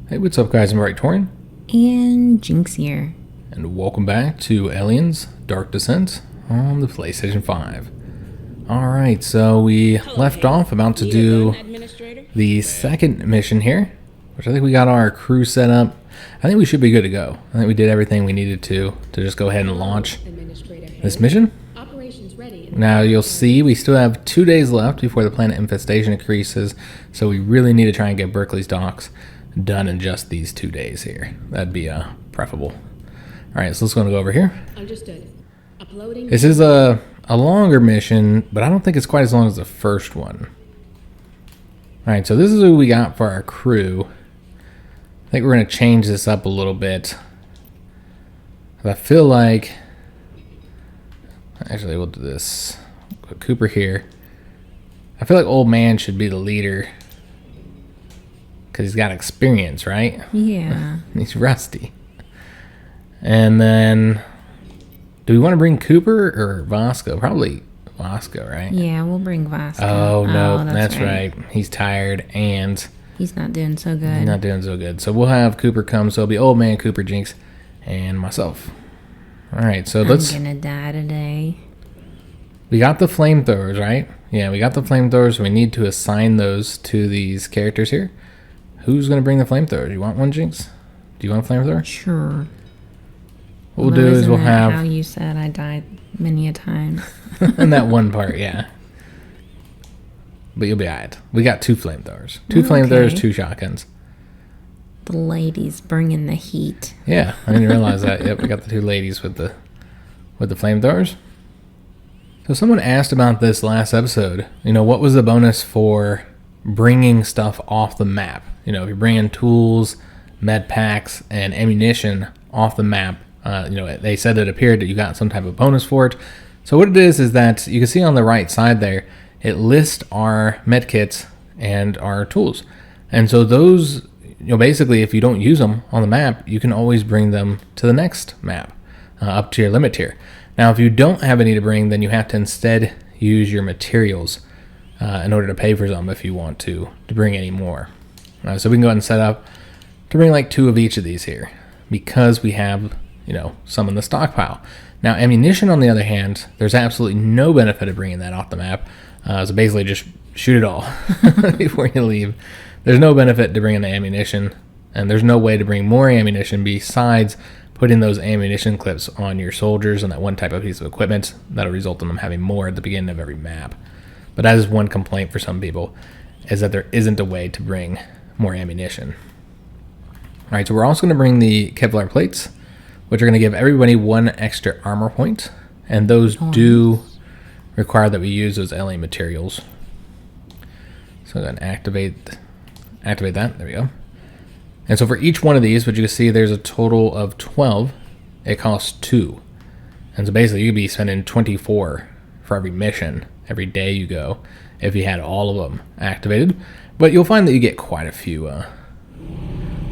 Hey, what's up guys, I'm Praetorian. And Jinx here. And welcome back to Aliens Dark Descent on the PlayStation 5. Alright, so we left off about to do the second mission here, which I think we got our crew set up. I think we should be good to go. I think we did everything we needed to just go ahead and launch this mission. Now you'll see we still have 2 days left before the planet infestation increases, so we really need to try and get Berkley's docks done in just these 2 days here. That'd be preferable. Alright, so let's go over here. Understood. Uploading. This is a longer mission, but I don't think it's quite as long as the first one. Alright, so this is who we got for our crew. I think we're going to change this up a little bit. I feel like... Actually, we'll do this. Put Cooper here. I feel like Old Man should be the leader. Because he's got experience, right? Yeah. He's rusty. And then... Do we want to bring Cooper or Vasco? Probably Vasco, right? Yeah, we'll bring Vasco. Oh, no. That's right. He's tired and... He's not doing so good. He's not doing so good. So we'll have Cooper come. So it'll be Old Man, Cooper, Jinx, and myself. Alright, so let's... I'm gonna die today. We got the flamethrowers, right? Yeah, we got the flamethrowers. So we need to assign those to these characters here. Who's going to bring the flamethrowers? You want one, Jinx? Do you want a flamethrower? Sure. What we'll do is we'll have... how you said I died many a time. in that one part, yeah. But you'll be alright. We got 2 flamethrowers. 2 flamethrowers, 2 shotguns. The ladies bringing the heat. Yeah, I didn't realize that. Yep, we got the 2 ladies with the flamethrowers. So someone asked about this last episode. You know, what was the bonus for bringing stuff off the map? You know, if you're bringing tools, med packs, and ammunition off the map, you know, they said it appeared that you got some type of bonus for it. So what it is that you can see on the right side there, it lists our med kits and our tools. And so those, you know, basically if you don't use them on the map, you can always bring them to the next map, up to your limit tier. Now, if you don't have any to bring, then you have to instead use your materials in order to pay for them if you want to bring any more. So we can go ahead and set up to bring like 2 of each of these here because we have, you know, some in the stockpile. Now, ammunition, on the other hand, there's absolutely no benefit of bringing that off the map. So basically just shoot it all before you leave. There's no benefit to bringing the ammunition, and there's no way to bring more ammunition besides putting those ammunition clips on your soldiers and that one type of piece of equipment. That'll result in them having more at the beginning of every map. But that is one complaint for some people, is that there isn't a way to bring more ammunition. Alright, so we're also going to bring the Kevlar plates, which are going to give everybody 1 extra armor point, and those do require that we use those alien materials. So I'm going to activate that. There we go. And so for each one of these, what you can see, there's a total of 12. It costs 2. And so basically you could be spending 24 for every mission, every day you go, if you had all of them activated. But you'll find that you get quite a few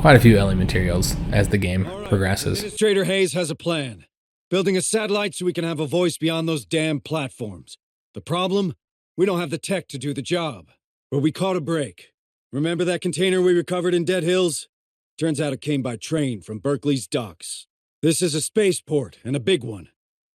alien materials as the game progresses. Administrator Hayes has a plan. Building a satellite so we can have a voice beyond those damn platforms. The problem? We don't have the tech to do the job. But we caught a break. Remember that container we recovered in Dead Hills? Turns out it came by train from Berkley's docks. This is a spaceport, and a big one.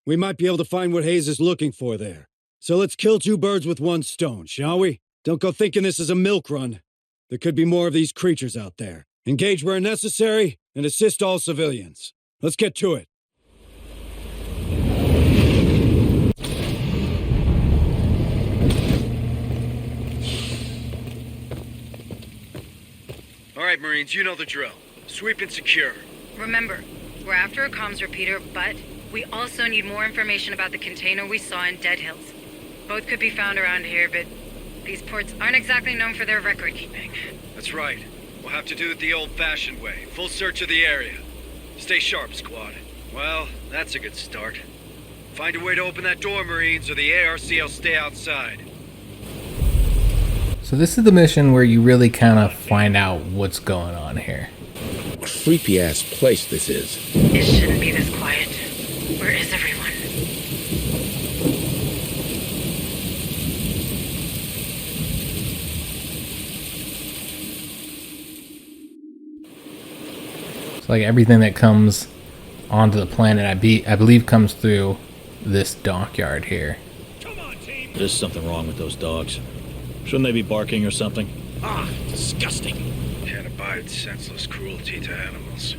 We might be able to find what Hayes is looking for there. So let's kill 2 birds with 1 stone, shall we? Don't go thinking this is a milk run. There could be more of these creatures out there. Engage where necessary, and assist all civilians. Let's get to it. All right, Marines, you know the drill. Sweep and secure. Remember, we're after a comms repeater, but we also need more information about the container we saw in Dead Hills. Both could be found around here, but these ports aren't exactly known for their record keeping. That's right. We'll have to do it the old-fashioned way. Full search of the area. Stay sharp, squad. Well, that's a good start. Find a way to open that door, Marines, or the ARC will stay outside. So this is the mission where you really kind of find out what's going on here. Creepy-ass place this is. It shouldn't be this quiet. Where is everyone? So like everything that comes onto the planet, I believe comes through this dockyard here. There's something wrong with those dogs. Shouldn't they be barking or something? Ah, disgusting. Can't abide senseless cruelty to animals.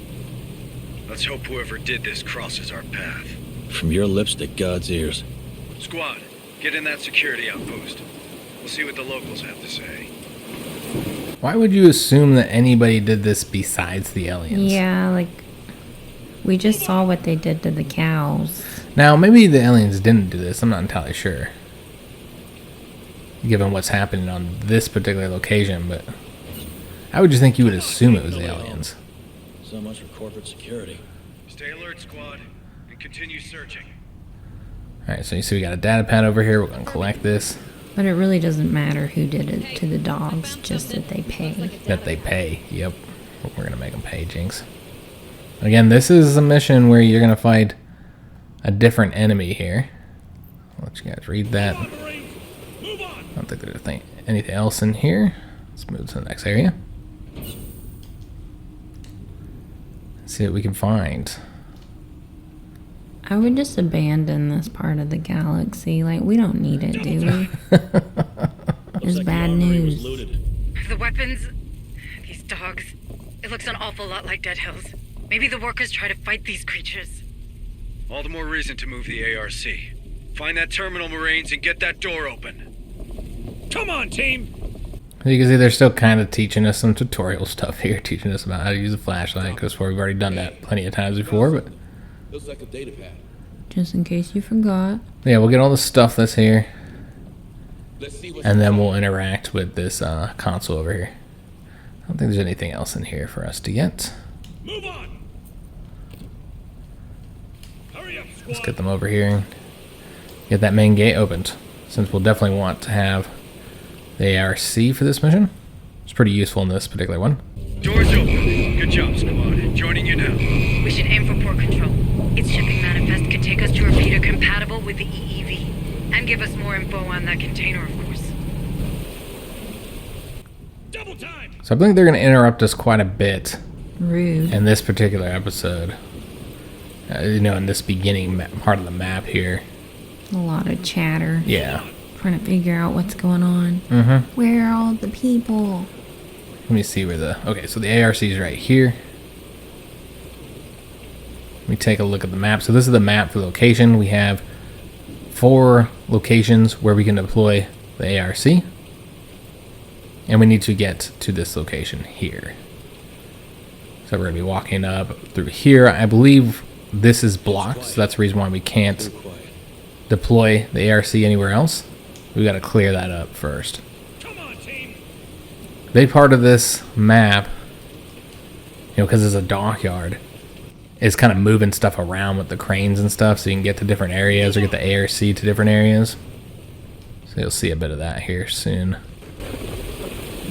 Let's hope whoever did this crosses our path. From your lips to God's ears. Squad, get in that security outpost. We'll see what the locals have to say. Why would you assume that anybody did this besides the aliens? Yeah, like, we just saw what they did to the cows. Now, maybe the aliens didn't do this. I'm not entirely sure, given what's happening on this particular location, but I would just think you would assume it was aliens. So much for corporate security. Stay alert, squad, and continue searching. Alright, so you see we got a data pad over here. We're going to collect this. But it really doesn't matter who did it to the dogs, just that they pay. That they pay, yep. We're going to make them pay, Jinx. Again, this is a mission where you're going to fight a different enemy here. I'll let you guys read that. I don't think there's anything else in here. Let's move to the next area. See what we can find. I would just abandon this part of the galaxy. Like, we don't need it, do we? It's bad news. The weapons, these dogs, it looks an awful lot like Dead Hills. Maybe the workers try to fight these creatures. All the more reason to move the ARC. Find that terminal, Marines, and get that door open. Come on, team! You can see they're still kind of teaching us some tutorial stuff here, teaching us about how to use a flashlight, because we've already done that plenty of times before, but Looks like a data pad. Just in case you forgot. yeah, we'll get all the stuff that's here, Let's see what's and then we'll interact with this console over here. I don't think there's anything else in here for us to get. Move on! Hurry up, squad! Let's get them over here and get that main gate opened, since we'll definitely want to have the ARC for this mission. It's pretty useful in this particular one. Doors open. Good job, squad. Joining you now. We should aim for port control. Its shipping manifest could take us to a repeater compatible with the EEV. And give us more info on that container, of course. Double time! So I think they're going to interrupt us quite a bit Rude. in this particular episode. You know, in this beginning part of the map here. A lot of chatter. Yeah. Trying to figure out what's going on. Mm-hmm. Where are all the people? Let me see where the... Okay, so the ARC is right here. Let me take a look at the map. So this is the map for location. We have 4 locations where we can deploy the ARC. And we need to get to this location here. So we're going to be walking up through here. I believe this is blocked, so that's the reason why we can't deploy the ARC anywhere else. We got to clear that up first. Big part of this map, you know, because it's a dockyard, is kind of moving stuff around with the cranes and stuff, so you can get to different areas or get the ARC to different areas. So you'll see a bit of that here soon.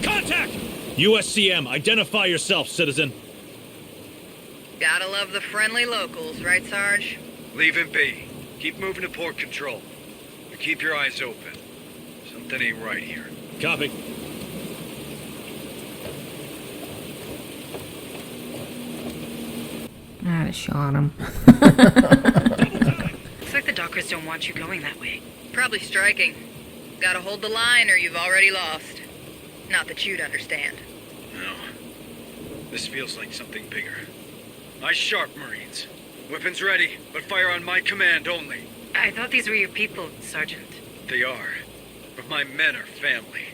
Contact! USCM, identify yourself, citizen. Gotta love the friendly locals, right, Sarge? Leave him be. Keep moving to port control. But keep your eyes open. Something ain't right here. Copy. I'd have shot him. Looks like the dockers don't want you going that way. Probably striking. Gotta hold the line or you've already lost. Not that you'd understand. No. This feels like something bigger. Eyes sharp, Marines. Weapons ready, but fire on my command only. I thought these were your people, Sergeant. They are. But my men are family.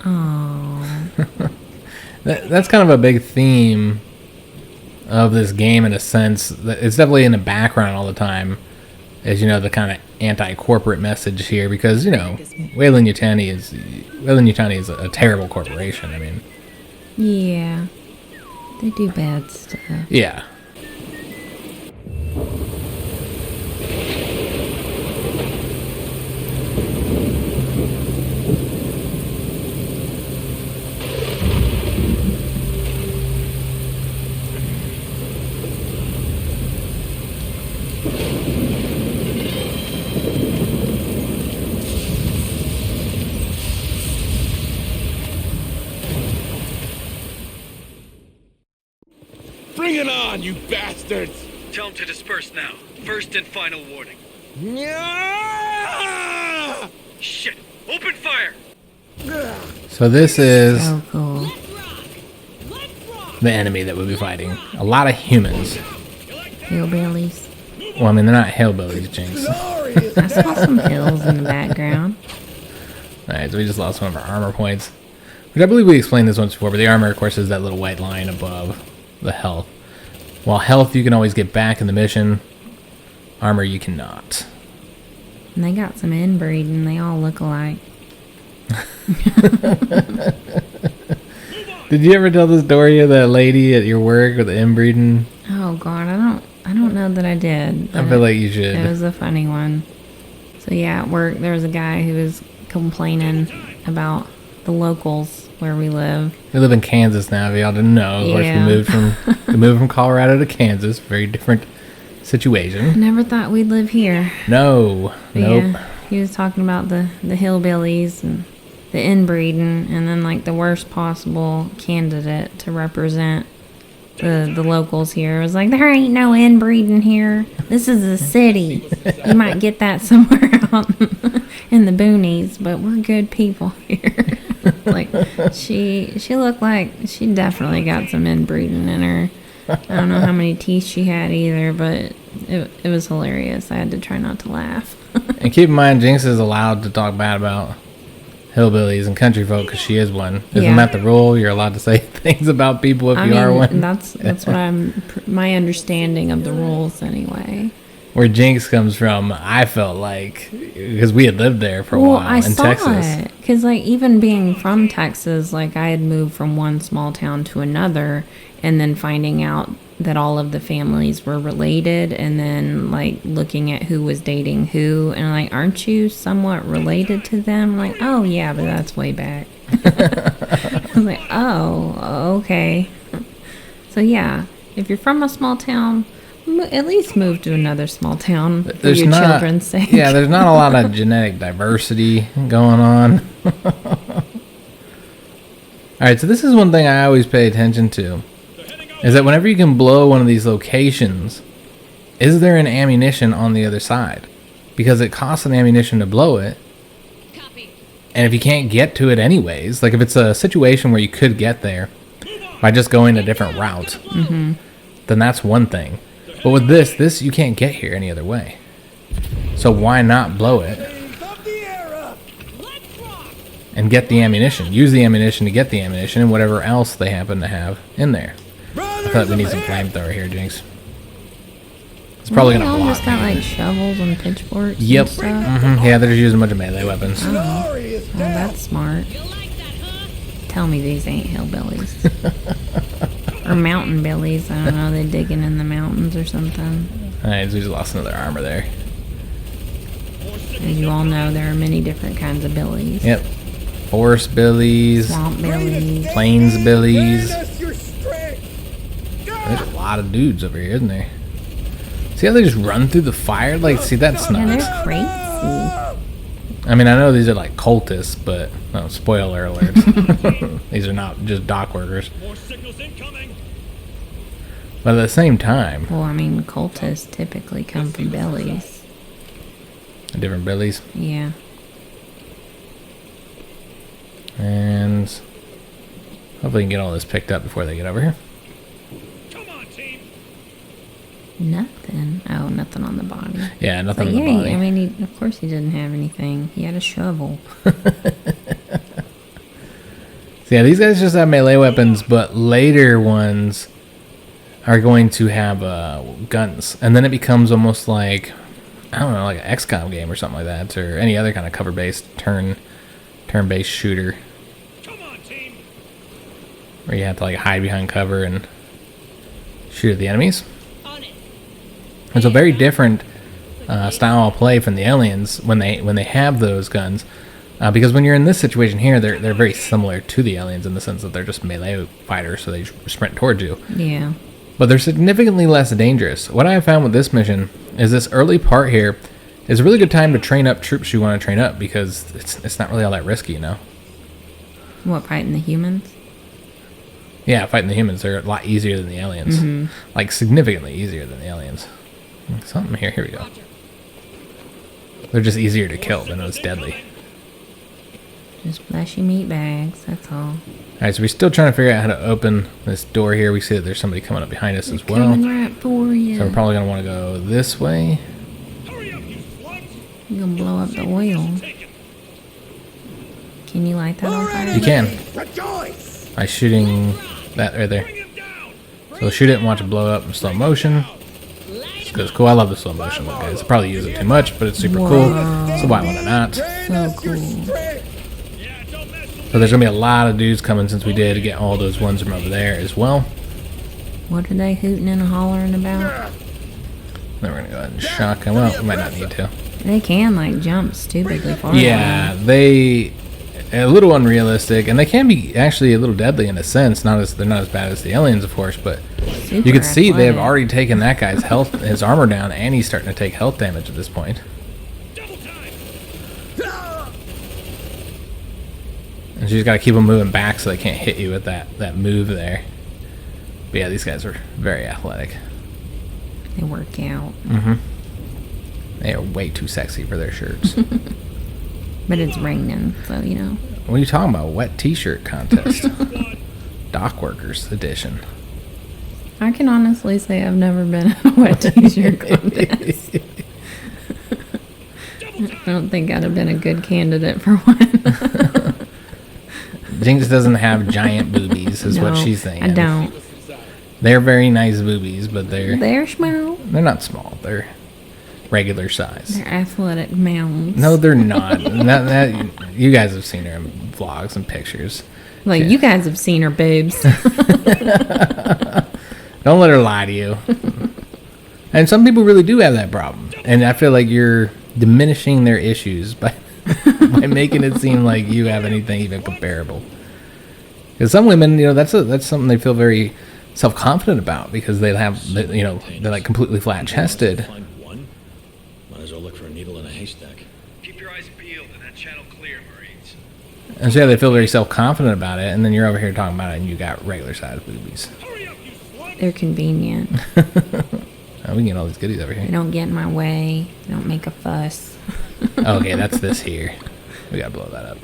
Oh. That's kind of a big theme of this game, in a sense. It's definitely in the background all the time, as you know, the kind of anti-corporate message here, because, you know, Weyland-Yutani is a terrible corporation. I mean, Yeah. They do bad stuff. yeah. Bring it on, you bastards! Tell them to disperse now. First and final warning. Yeah! Shit! Open fire! So this is So cool. the enemy that we'll be fighting. A lot of humans. Hillbillies. Well, I mean, they're not hillbillies, Jinx. I saw some hills in the background. Alright, so we just lost one of our armor points. Which I believe we explained this once before, but the armor, of course, is that little white line above the health. While health you can always get back in the mission, armor you cannot. And they got some inbreeding. They all look alike. Did you ever tell the story of that lady at your work with the inbreeding? Oh God, I don't know that I did. I feel like you should. It was a funny one. So yeah, at work there was a guy who was complaining about the locals where we live. We live in Kansas now, if y'all didn't know. Of course, Yeah. we moved from Colorado to Kansas. Very different situation. Never thought we'd live here. No. But Nope. yeah, he was talking about the hillbillies and the inbreeding, and then like the worst possible candidate to represent the locals here. It was like, there ain't no inbreeding here. This is a city. You might get that somewhere out in the boonies, but we're good people here. Like she looked like she definitely got some inbreeding in her. I don't know how many teeth she had either, but it was hilarious. I had to try not to laugh. And keep in mind, Jinx is allowed to talk bad about hillbillies and country folk because she is one. Isn't Yeah. that the rule? You're allowed to say things about people if you are one. That's what my understanding of the rules anyway. Where Jinx comes from, I felt like, because we had lived there for a while I in saw Texas. it because like even being from Texas, like I had moved from one small town to another, and then finding out that all of the families were related, and then like looking at who was dating who, and like, aren't you somewhat related to them? Like, oh yeah, but that's way back. I was like, oh, okay. So yeah, if you're from a small town, at least move to another small town for your children's sake. Yeah, there's not a lot of genetic diversity going on. Alright, so this is one thing I always pay attention to. Is that whenever you can blow one of these locations, is there an ammunition on the other side? Because it costs an ammunition to blow it. And if you can't get to it anyways, like if it's a situation where you could get there by just going a different route, then that's one thing. But with this you can't get here any other way. So why not blow it and get the ammunition? Use the ammunition to get the ammunition and whatever else they happen to have in there. I thought we need some flamethrower here, Jinx. It's probably They gonna all block just got me. like shovels and pitchforks. Yep. And stuff. Yeah, they're just using a bunch of melee weapons. Oh, that's smart. Tell me these ain't hillbillies. Or mountain billies. I don't know. They're digging in the mountains or something. Alright, so we just lost another armor there. As you all know, there are many different kinds of billies. Yep. Forest billies, Swamp billies. plains billies. There's a lot of dudes over here, isn't there? See how they just run through the fire? Like, see, that's Yeah, nuts. they're crazy. I mean, I know these are like cultists, but no, spoiler alert. These are not just dock workers. More signals incoming. But at the same time, Well, I mean, cultists typically come from billies. different billies. Yeah. And hopefully we can get all this picked up before they get over here. Come on, team. Nothing. Oh, nothing on the body. Yeah, nothing But in yeah, the body. I mean, of course he didn't have anything. He had a shovel. So yeah, these guys just have melee weapons, but later ones are going to have guns. And then it becomes almost like, I don't know, like an XCOM game or something like that, or any other kind of cover-based turn-based shooter. Come on, team. Where you have to like hide behind cover and shoot at the enemies. It's a very different style of play from the aliens when they have those guns, because when you're in this situation here, they're very similar to the aliens in the sense that they're just melee fighters, so they sprint towards you. Yeah. But they're significantly less dangerous. What I have found with this mission is this early part here is a really good time to train up troops you want to train up, because it's not really all that risky, you know. What, fighting the humans? Yeah, fighting the humans, they're a lot easier than the aliens. Like, significantly easier than the aliens. Something here. Here we go. They're just easier to kill than it's deadly. Just fleshy meat bags, that's all. Alright, so we're still trying to figure out how to open this door here. We see that there's somebody coming up behind us as well. Coming right for you. So we're probably going to want to go this way. You're gonna blow up the oil. Can you light that on fire? You can. By shooting that right there. So shoot it and watch it blow up in slow motion. It's cool. I love the slow motion look, guys. I probably use it too much, but it's super cool. So why would I not? So cool. So there's going to be a lot of dudes coming since we did get all those ones from over there as well. What are they hooting and hollering about? Then we're going to go ahead and shotgun. Well, we might not need to. They can, like, jump stupidly far. Yeah, they... A little unrealistic, and they can be actually a little deadly in a sense. They're not as bad as the aliens, of course, but Super you can see athletic. they've already taken that guy's health, his armor down, and he's starting to take health damage at this point. And you just got to keep them moving back so they can't hit you with that move there. But yeah, these guys are very athletic. They work out. They are way too sexy for their shirts. But it's raining, so, you know. What are you talking about? Wet t-shirt contest. Dock Workers edition. I can honestly say I've never been in a wet t-shirt contest. I don't think I'd have been a good candidate for one. Jinx doesn't have giant boobies, is what she's saying. I don't. They're very nice boobies, but They're small. they're not small. They're regular size. They're athletic mounds. No, they're not. that you guys have seen her in vlogs and pictures. Like, you guys have seen her boobs. Don't let her lie to you. And some people really do have that problem. And I feel like you're diminishing their issues by by making it seem like you have anything even comparable. Because some women, that's something they feel very self-confident about because they have, they're like completely flat-chested. Find one. Might as well look for a needle in a haystack. Keep your eyes peeled and that channel clear, Marines. And so yeah, they feel very self-confident about it, and then you're over here talking about it, and you got regular-sized boobies. They're convenient. Oh, we can get all these goodies over They here. don't get in my way. They don't make a fuss. Okay, that's this here. We gotta blow that up.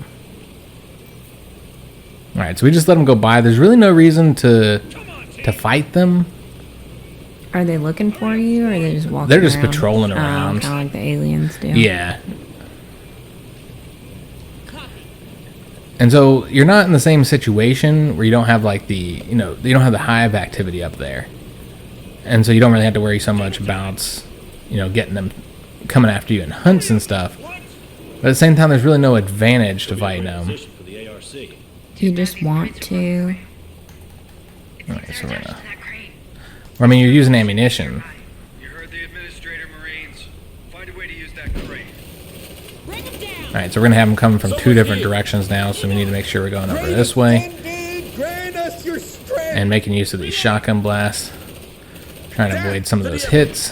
Alright, so we just let them go by. There's really no reason to fight them. Are they looking for you, or are they just walking They're just around? patrolling around. Kind of like the aliens do. Yeah. And so you're not in the same situation where you don't have like you don't have the hive activity up there. And so you don't really have to worry so much about, getting them coming after you in hunts and stuff. But at the same time, there's really no advantage to fighting them. For the ARC. Do you just want to? Alright, so you're using ammunition. You heard the administrator, Marines. Find a way to use that crane. Alright, so we're going to have them coming from two different directions now, so we need to make sure we're going over this way. And making use of these shotgun blasts. Trying to avoid some of those hits.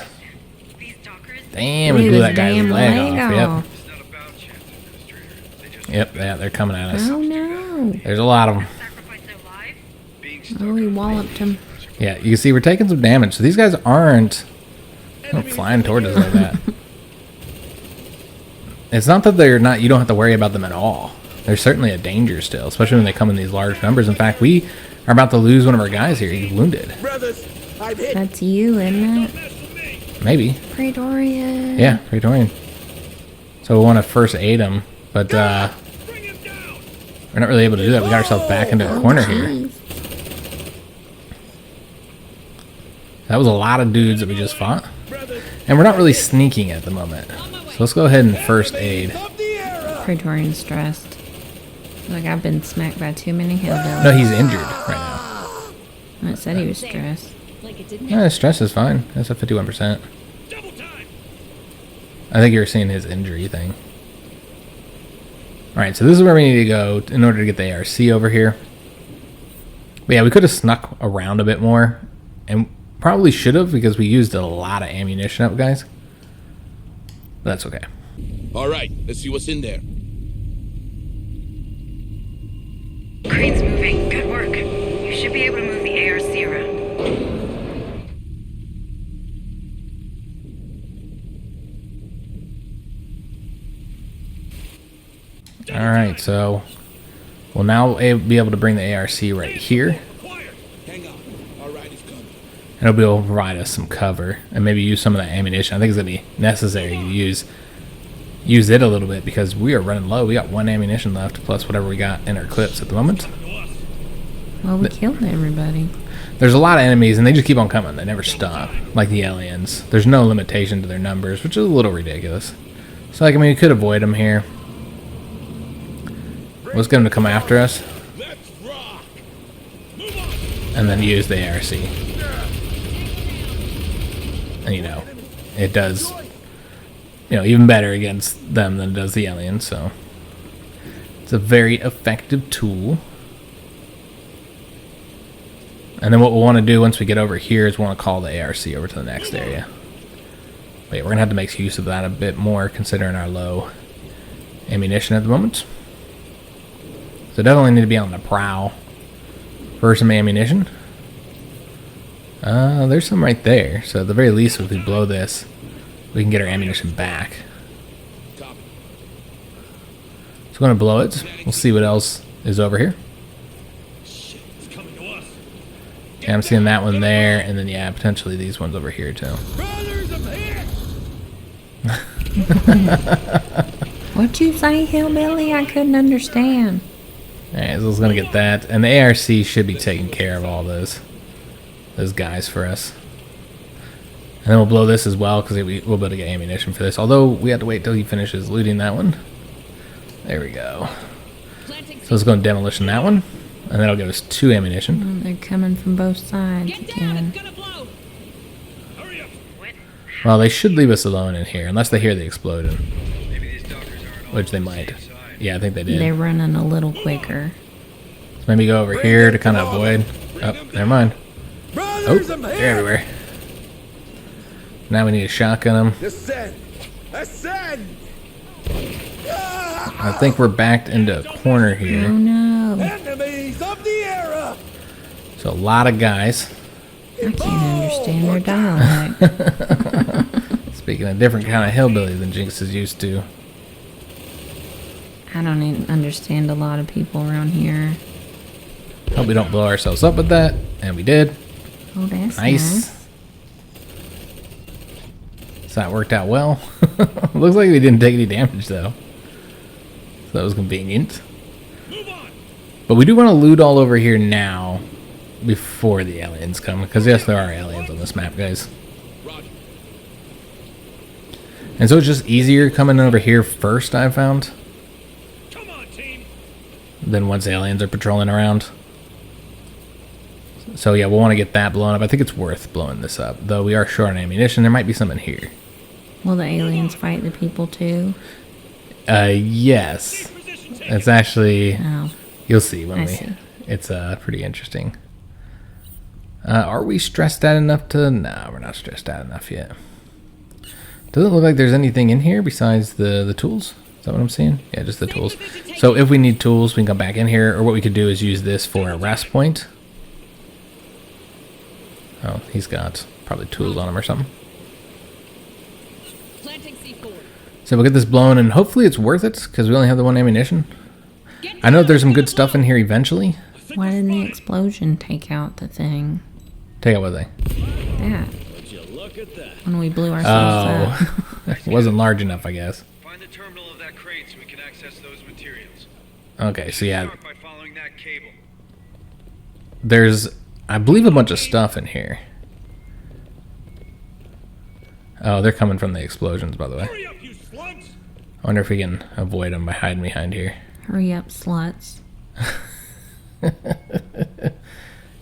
Damn, we blew that guy's leg off. Yep. It's not about you, administrator. They just Yep, yeah, they're coming at us. Oh no! There's a lot of them. Sacrifice their lives? being Oh, he walloped him. Yeah, you can see we're taking some damage. So these guys aren't flying towards us like that. It's not that they're not, you don't have to worry about them at all. They're certainly a danger still, especially when they come in these large numbers. In fact, we are about to lose one of our guys here. He's wounded. That's you, isn't it? Maybe. Praetorian. Yeah, Praetorian. So we want to first aid him, but we're not really able to do that. We got ourselves back into a corner here. Jeez. That was a lot of dudes that we just fought. And we're not really sneaking at the moment. So let's go ahead and first aid. Praetorian's stressed. Like, I've been smacked by too many hillbillies. No, he's injured right now. I said he was stressed. Yeah, stress is fine. That's a 51%. I think you're seeing his injury thing. Alright, so this is where we need to go in order to get the ARC over here. But yeah, we could have snuck around a bit more. And probably should have because we used a lot of ammunition up, guys. But that's okay. All right, let's see what's in there. Crane's moving. Good work. You should be able to move the ARC around. Alright, so we'll now be able to bring the ARC right here. Hang on. Our ride is coming. And it'll be able to provide us some cover and maybe use some of that ammunition. I think it's going to be necessary to use it a little bit because we are running low. We got 1 ammunition left plus whatever we got in our clips at the moment. Well, we killed everybody. There's a lot of enemies and they just keep on coming. They never stop, like the aliens. There's no limitation to their numbers, which is a little ridiculous. So, like, I mean, we could avoid them here. Let's get them to come after us. Let's rock. And then use the ARC. And, you know, it does, you know, even better against them than it does the aliens, so it's a very effective tool. And then what we'll want to do once we get over here is we want to call the ARC over to the next area. But yeah, we're going to have to make use of that a bit more considering our low ammunition at the moment. So definitely need to be on the prowl for some ammunition. There's some right there. So at the very least, if we blow this, we can get our ammunition back. So I'm going to blow it. We'll see what else is over here. Yeah, I'm seeing that one there, and then yeah, potentially these ones over here too. What'd you say, hillbilly? I couldn't understand. Alright, so let's gonna get that. And the ARC should be taking care of all those guys for us. And then we'll blow this as well, because we'll be able to get ammunition for this. Although, we have to wait till he finishes looting that one. There we go. So let's go and demolition that one. And that'll give us 2 ammunition. They're coming from both sides again. Well, they should leave us alone in here, unless they hear the exploding. Maybe these doctors aren't Which they all might. inside. Yeah, I think they did. They're running a little quicker. So maybe go over here to kind of avoid. Oh, never mind. Oh, they're everywhere. Now we need to shotgun them. Descend. Ascend. I think we're backed into a corner Oh here. no. Enemies of the era. So a lot of guys. I can't understand their dialect. Speaking a different kind of hillbilly than Jinx is used to. I don't even understand a lot of people around here. Hope we don't blow ourselves up with that. And we did. Oh, that's Nice. nice. So that worked out well. Looks like we didn't take any damage though. So that was convenient. But we do want to loot all over here now before the aliens come. Because yes, there are aliens on this map, guys. And so it's just easier coming over here first, I've found. Than once aliens are patrolling around. So yeah, we'll want to get that blown up. I think it's worth blowing this up. Though we are short on ammunition. There might be some in here. Will the aliens fight the people too? Yes. It's actually... Oh, You'll see when I we... see. It's pretty interesting. Are we stressed out enough to... No, we're not stressed out enough yet. Doesn't look like there's anything in here besides the tools. Is that what I'm seeing? Yeah, just the tools. So if we need tools, we can come back in here. Or what we could do is use this for a rest point. Oh, he's got probably tools on him or something. So we'll get this blown, and hopefully it's worth it, because we only have the 1 ammunition. I know there's some good stuff in here eventually. why didn't the explosion take out the thing? Take out what thing? That. Would you look at that? When we blew ourselves up. Oh, it wasn't large enough, I guess. Find the terminal of that crate so we can access those materials. Okay, so yeah, Start by following that cable. there's, I believe, a bunch of stuff in here. Oh, they're coming from the explosions, by the way. Hurry up, you slugs. I wonder if we can avoid them by hiding behind here. Hurry up, sluts.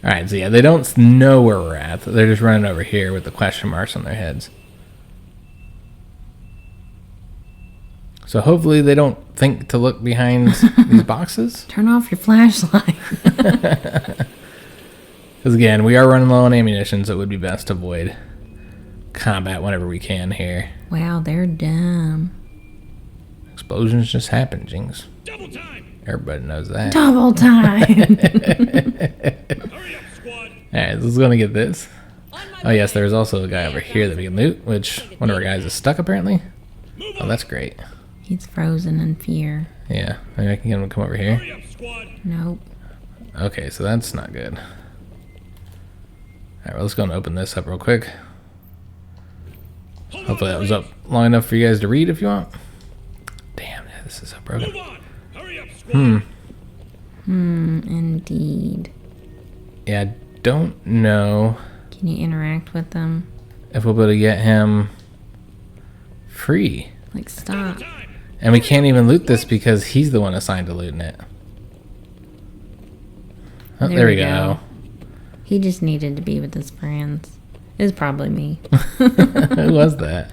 Alright, so yeah, they don't know where we're at. They're just running over here with the question marks on their heads. So hopefully they don't think to look behind these boxes. Turn off your flashlight. Because again, we are running low on ammunition, so it would be best to avoid combat whenever we can here. Wow, they're dumb. Explosions just happen, Jinx. Double time. Everybody knows that. Double time. Hurry up, squad. Alright, this is gonna get this. Oh yes, there's also a guy over here that we can loot, which one of our guys is stuck apparently. Oh, that's great. He's frozen in fear. Yeah, maybe I can get him to come over here. Hurry up, squad. Nope. Okay, so that's not good. Alright, well, let's go and open this up real quick. Hopefully that was up long enough for you guys to read if you want. Damn, this is so broken. Move on. Hurry up, squad. Indeed. Yeah, I don't know Can you interact with them? if we'll be able to get him free. Like, stop. And we can't even loot this because he's the one assigned to looting it. Oh, there we go. He just needed to be with his friends. It's probably me. Who was that?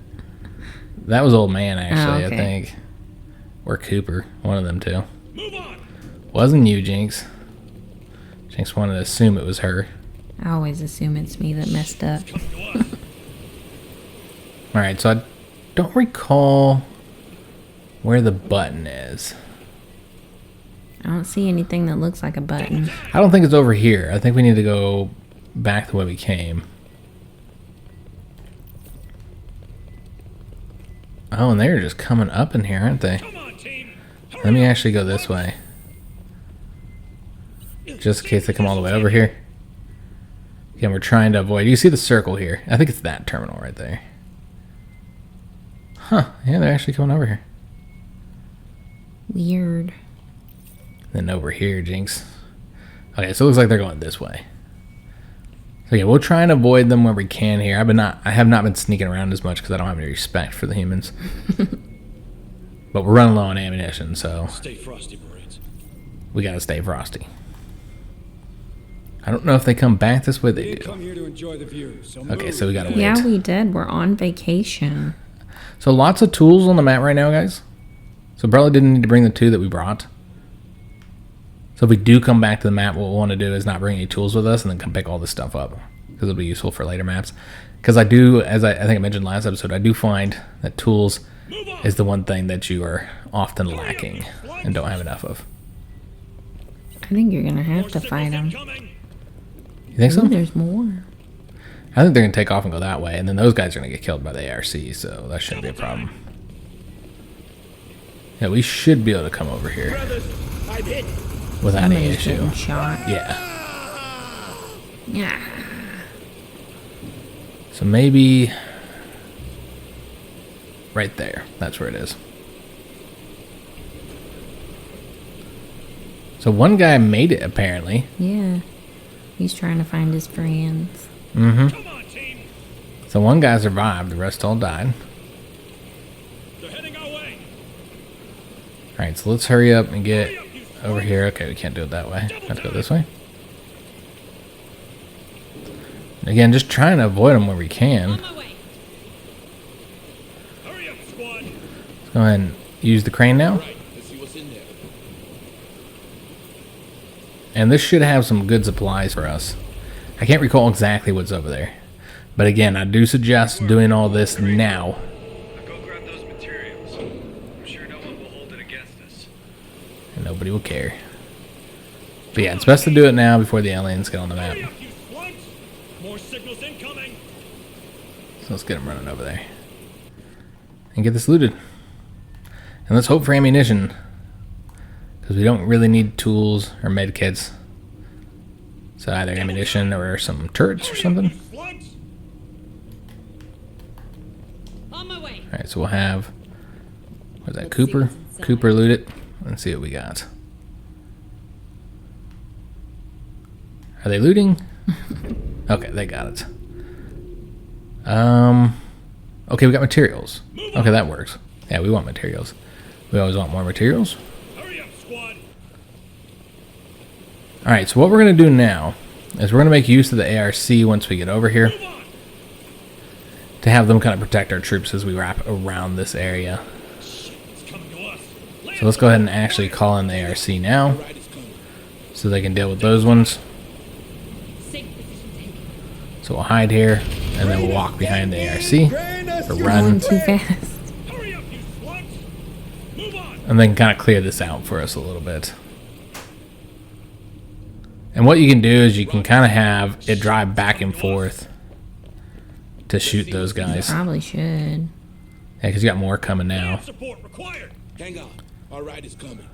That was Old Man, actually, Oh, okay. I think. Or Cooper. One of them two. Move on. Wasn't you, Jinx. Jinx wanted to assume it was her. I always assume it's me that messed up. Come to us. Alright, so I don't recall where the button is. I don't see anything that looks like a button. I don't think it's over here. I think we need to go back the way we came. Oh, and they're just coming up in here, aren't they? Come on, team. Hurry Let me up. actually go this way. Just in case they come all the way over here. Again, we're trying to avoid... You see the circle here? I think it's that terminal right there. Huh. Yeah, they're actually coming over here. Weird. Then over here, Jinx. Okay, so it looks like they're going this way. So yeah, we'll try and avoid them where we can here. I have not been sneaking around as much because I don't have any respect for the humans. But we're running low on ammunition, so Stay frosty, Marines. we gotta stay frosty. I don't know if they come back this way. We They didn't do. come here to enjoy the view, so Okay, move. so we gotta wait. Yeah, we did. We're on vacation. So lots of tools on the map right now, guys. So probably didn't need to bring the two that we brought. So if we do come back to the map, what we'll want to do is not bring any tools with us and then come pick all this stuff up. Because it'll be useful for later maps. Because I do, as I think I mentioned last episode, I do find that tools is the one thing that you are often lacking and don't have enough of. I think you're gonna have More to fight signals them. incoming. You think so? There's more. I think they're going to take off and go that way. And then those guys are going to get killed by the ARC. So that shouldn't be a problem. Yeah, we should be able to come over here Brothers, I'm hit. without any Somebody's issue. getting shot. Yeah. Yeah. So maybe right there. That's where it is. So one guy made it apparently. Yeah. He's trying to find his friends. Mm-hmm. Come on, team. So one guy survived. The rest all died. They're heading our way. All right. So let's hurry up and get over here. Okay, we can't do it that way. Let's go this way. Again, just trying to avoid them where we can. On my way. Hurry up, squad. Let's go ahead and use the crane now. Right, let's see what's in there. And this should have some good supplies for us. I can't recall exactly what's over there. But again, I do suggest doing all this now. Now go grab those materials. I'm sure no one will hold it against us. And nobody will care. But yeah, it's best to do it now before the aliens get on the map. Hurry up, you slugs. More signals incoming. So let's get them running over there. And get this looted. And let's hope for ammunition. Because we don't really need tools or med kits. So either ammunition or some turrets or something. Slugs. On my way. Alright, so we'll have... What's that, Cooper? Cooper loot it. Let's see what we got. Are they looting? Okay, they got it. Okay, we got materials. Okay, that works. Yeah, we want materials. We always want more materials. Hurry up, squad. Alright, so what we're going to do now is we're going to make use of the ARC once we get over here Move on. to have them kind of protect our troops as we wrap around this area. Shit, it's coming to us. Land So let's go ahead and actually call in the ARC now Right is coming. so they can deal with those ones. Safe position taken. So we'll hide here and then we'll walk behind the ARC Train us or to run Going too fast. Hurry up, you slugs. Move on. and then kind of clear this out for us a little bit. And what you can do is you can kind of have it drive back and forth to shoot those guys. Yeah, Probably should. because you got more coming now. Support required. Hang on. Our ride is coming.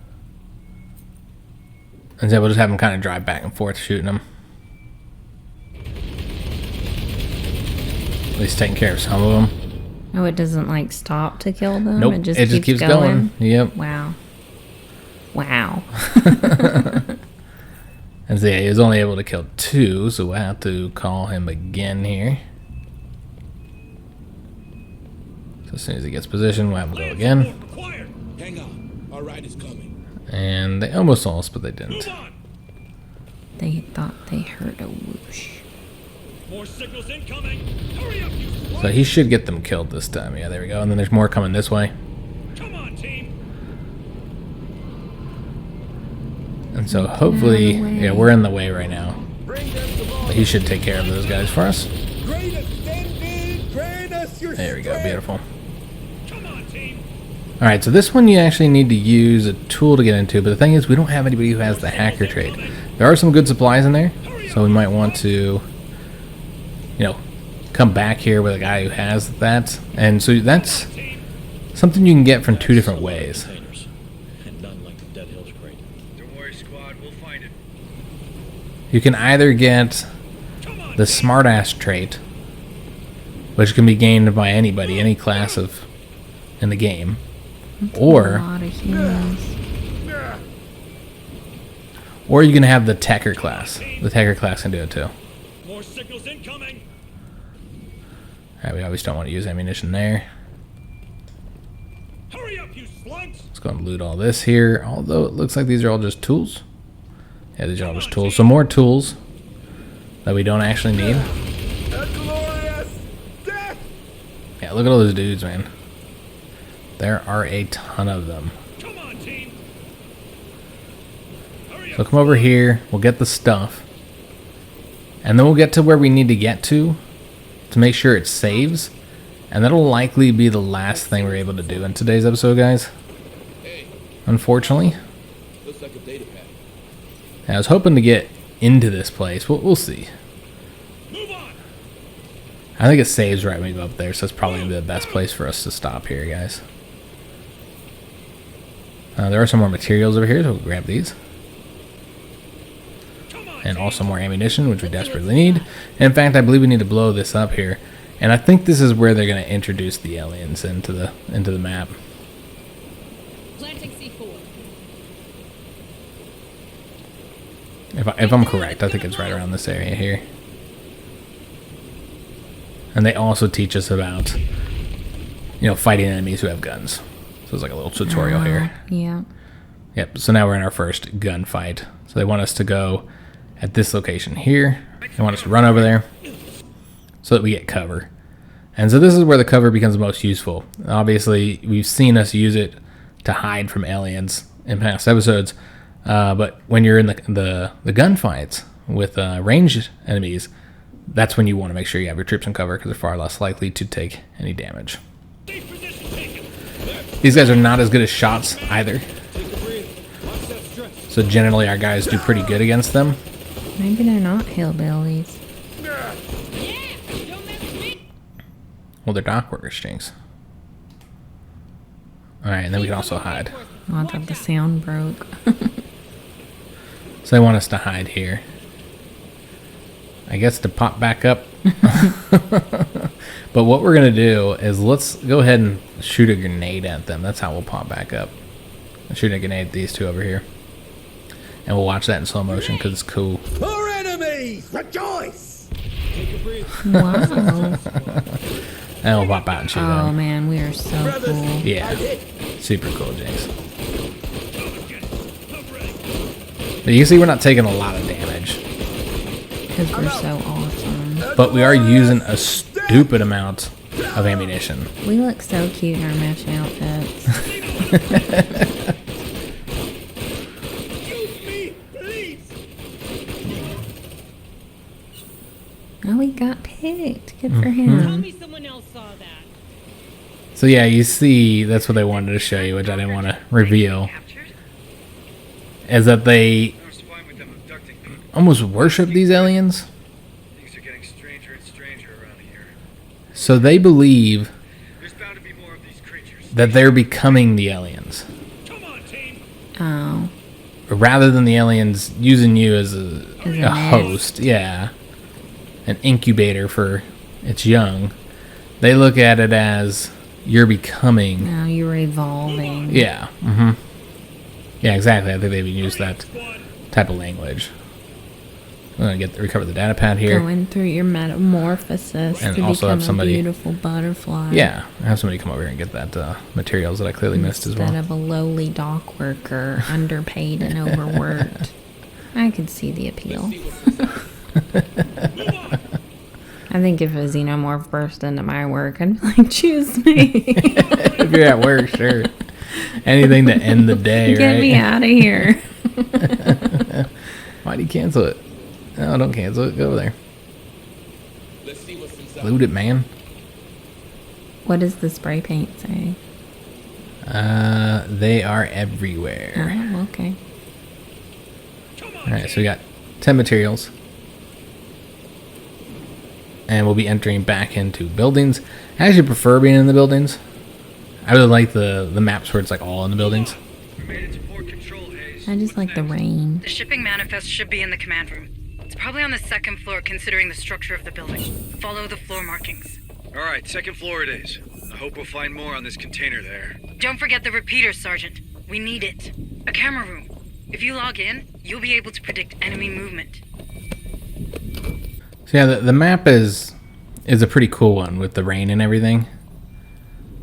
And so we'll just have them kind of drive back and forth shooting them. At least taking care of some of them. Oh, it doesn't like stop to kill them? Nope, It just, it just keeps going. Yep. Wow. Wow. And so yeah, he was only able to kill 2, so we'll have to call him again here. So as soon as he gets positioned, we'll have him go again. Required. Hang on. Our ride is coming. And they almost saw us, but they didn't. Move on. They thought they heard a whoosh. More signals incoming. Hurry up, you slut. So he should get them killed this time. Yeah, there we go. And then there's more coming this way. Come on, team. And so hopefully, yeah, we're in the way right now. But he should take care of those guys for us. There we go, beautiful. Come on, team. Alright, so this one you actually need to use a tool to get into, but the thing is we don't have anybody who has the hacker trait. There are some good supplies in there, so we might want to, you know, come back here with a guy who has that. And so that's something you can get from 2 different ways. Containers. And none like the Dead Hills crate. Don't worry, squad. We'll find it. You can either get the smartass trait, which can be gained by anybody, any class of in the game, A or lot of humans. you can have the Techer class. The Techer class can do it too. More signals incoming. Alright, we obviously don't want to use ammunition there. Hurry up, you slugs. Let's go and loot all this here, although it looks like these are all just tools. Yeah, these are all just tools. So more tools that we don't actually need. Yeah, look at all those dudes, man. There are a ton of them. Come on, team. Hurry So up. come over here, we'll get the stuff. And then we'll get to where we need to get to make sure it saves. And that'll likely be the last thing we're able to do in today's episode, guys. Hey, Unfortunately. looks like a data pad. I was hoping to get into this place. We'll see. Move on. I think it saves right when we go up there, so it's probably the best place for us to stop here, guys. There are some more materials over here, so we'll grab these. And also more ammunition, which we desperately need. And in fact, I believe we need to blow this up here. And I think this is where they're going to introduce the aliens into the map. Planting C4. If I'm correct, I think it's right around this area here. And they also teach us about, you know, fighting enemies who have guns. So it's like a little tutorial here. Yeah. Yep, so now we're in our first gunfight. So they want us to go at this location here. They want us to run over there so that we get cover. And so this is where the cover becomes the most useful. Obviously, we've seen us use it to hide from aliens in past episodes. But when you're in the gunfights with ranged enemies, that's when you want to make sure you have your troops in cover because they're far less likely to take any damage. These guys are not as good as shots either. So generally our guys do pretty good against them. Maybe they're not hillbillies. Yeah! Don't mess with me! Well, they're dock workers, Jynx. Alright, and then we can also hide. Oh, I thought the sound broke. So they want us to hide here. I guess to pop back up. But what we're going to do is let's go ahead and shoot a grenade at them. That's how we'll pop back up. I'm shooting a grenade at these two over here. And we'll watch that in slow motion because it's cool. Our enemies, rejoice! Wow. And we'll pop out and shoot Oh them. man, we are so cool. Yeah, super cool, Jynx. But you can see we're not taking a lot of damage. Because we're so awesome. But we are using a stupid amount of ammunition. We look so cute in our matching outfits. Use me, please! Oh, he got picked. Good for Tell him. me someone else saw that. So yeah, you see, that's what they wanted to show you, which I didn't want to reveal. Is that they... almost worship these aliens. Things are getting stranger and stranger around here. So they believe There's bound to be more of these creatures. that they're becoming the aliens. Come on, team. Oh. Rather than the aliens using you as a nest. host. Yeah. An incubator for its young. They look at it as you're becoming. Now you're evolving. Yeah. Yeah, exactly. I think they've used that type of language. I'm going to recover the data pad here. Going through your metamorphosis And to also become have somebody- a beautiful butterfly. Yeah, have somebody come over here and get that materials that I clearly missed as well. Instead of a lowly dock worker, underpaid and overworked. I could see the appeal. I think if a xenomorph burst into my work, I'd be like, choose me. If you're at work, sure. Anything to end the day, right? Get me out of here. Why'd you cancel it? No, don't cancel it. Go over there. Loot it, man. What does the spray paint say? They are everywhere. Oh, okay. Alright, so we got 10 materials. And we'll be entering back into buildings. I actually prefer being in the buildings. I really like the maps where it's like all in the buildings. We made it to port control, Hayes. I just like the rain. The shipping manifest should be in the command room. It's probably on the second floor considering the structure of the building. Follow the floor markings. Alright, second floor it is. I hope we'll find more on this container there. Don't forget the repeater, Sergeant. We need it. A camera room. If you log in, you'll be able to predict enemy movement. So yeah, the map is a pretty cool one with the rain and everything.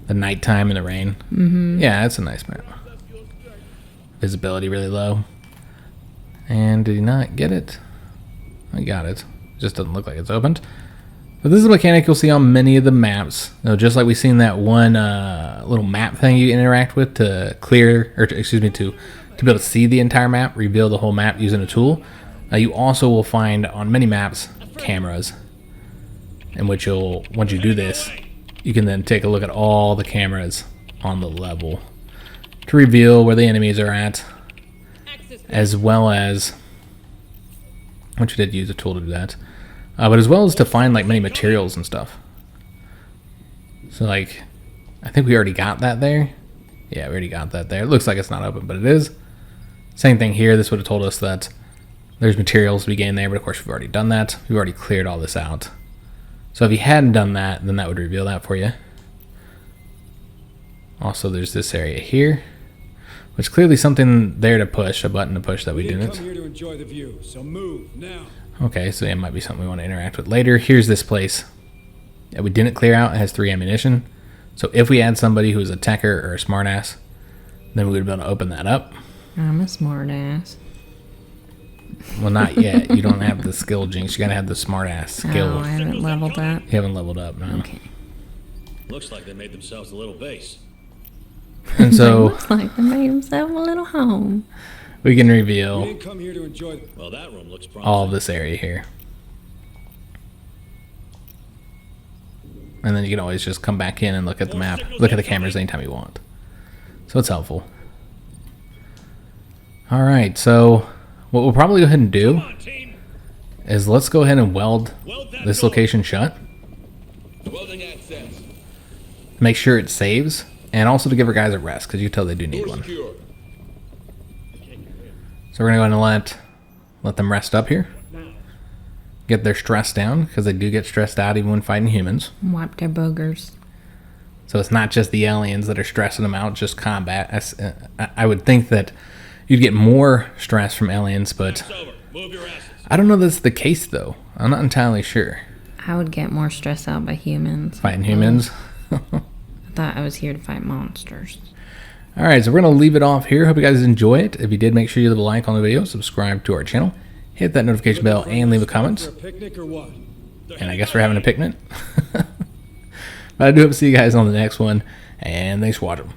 The nighttime and the rain. Mm-hmm. Yeah, it's a nice map. Visibility really low. And did he not get it? I got it. Just doesn't look like it's opened. But this is a mechanic you'll see on many of the maps. Just like we've seen that one little map thing you interact with to clear, or to be able to see the entire map, reveal the whole map using a tool. You also will find on many maps cameras, in which once you do this, you can then take a look at all the cameras on the level to reveal where the enemies are at, as well as, which you did use a tool to do that, but as well as to find like many materials and stuff. So like, I think we already got that there. Yeah, we already got that there. It looks like it's not open, but it is. Same thing here. This would have told us that there's materials to be gained there, but of course we've already done that. We've already cleared all this out. So if you hadn't done that, then that would reveal that for you. Also, there's this area here, which clearly something there to push, a button to push that we didn't. Come here to enjoy the view, so move now. Okay, so it might be something we want to interact with later. Here's this place that we didn't clear out. It has 3 ammunition. So if we had somebody who's a techer or a smartass, then we would be able to open that up. I'm a smartass. Well, not yet. You don't have the skill, Jinx. You gotta have the smartass skill. Oh, I haven't leveled up. You haven't leveled up, no. Okay. Looks like they made themselves a little base. And so Looks like they made himself a little home. we can We reveal didn't come here to enjoy. Well, that room looks promising. all of this area here. And then you can always just come back in and look at the map, look at the cameras anytime you want. So it's helpful. Alright, so what we'll probably go ahead and do Come on, team. is let's go ahead and weld that this door. location shut. Welding access. Make sure it saves, and also to give our guys a rest, because you can tell they do need one. Secure. So we're going to go ahead and let them rest up here. Get their stress down, because they do get stressed out even when fighting humans. Wipe their boogers. So it's not just the aliens that are stressing them out, just combat. I would think that you'd get more stress from aliens, but It's over. Move your asses. I don't know that's the case, though. I'm not entirely sure. I would get more stressed out by humans. Fighting humans. I thought I was here to fight monsters. All right, so we're going to leave it off here. Hope you guys enjoy it. If you did, make sure you leave a like on the video, subscribe to our channel, hit that notification bell, and leave a comment. For a picnic or what? And I guess we're having a picnic. But I do hope to see you guys on the next one, and thanks for watching.